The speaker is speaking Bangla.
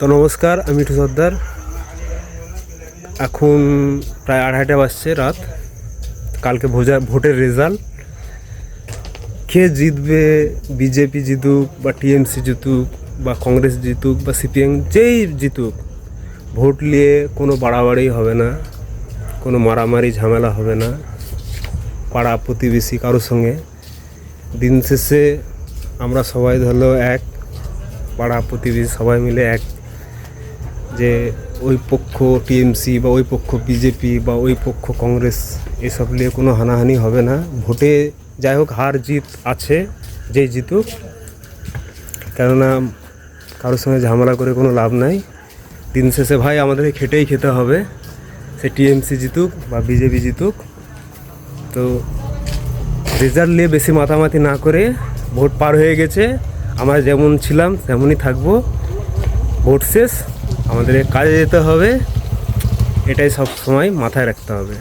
তো নমস্কার, আমি মিঠু সর্দার। এখন প্রায় 2:30 বাজছে রাত। কালকে ভোটের রেজাল্ট কে জিতবে, বিজেপি জিতুক বা টিএমসি জিতুক বা কংগ্রেস জিতুক বা সিপিএম, যেই জিতুক, ভোট নিয়ে কোনো বাড়াবাড়ি হবে না, কোনো মারামারি ঝামেলা হবে না পাড়া প্রতিবেশী কারোর সঙ্গে। দিন শেষে আমরা সবাই ধরলো এক, পাড়া প্রতিবেশী সবাই মিলে এক, যে ওই পক্ষ টিএমসি বা ওই পক্ষ বিজেপি বা ওই পক্ষ কংগ্রেস, এসব নিয়ে কোনো হানাহানি হবে না। ভোটে যাই হোক হার জিত আছে, যেই জিতুক, কেননা কারোর সঙ্গে ঝামেলা করে কোনো লাভ নাই। দিন শেষে ভাই আমাদেরকে খেটেই খেতে হবে, সে টিএমসি জিতুক বা বিজেপি জিতুক। তো রেজাল্ট নিয়ে বেশি মাতামাতি না করে, ভোট পার হয়ে গেছে, আমরা যেমন ছিলাম তেমনই থাকবো। ভোট শেষ, আমাদের কাজে যেতে হবে, এটাই সব সময় মাথায় রাখতে হবে।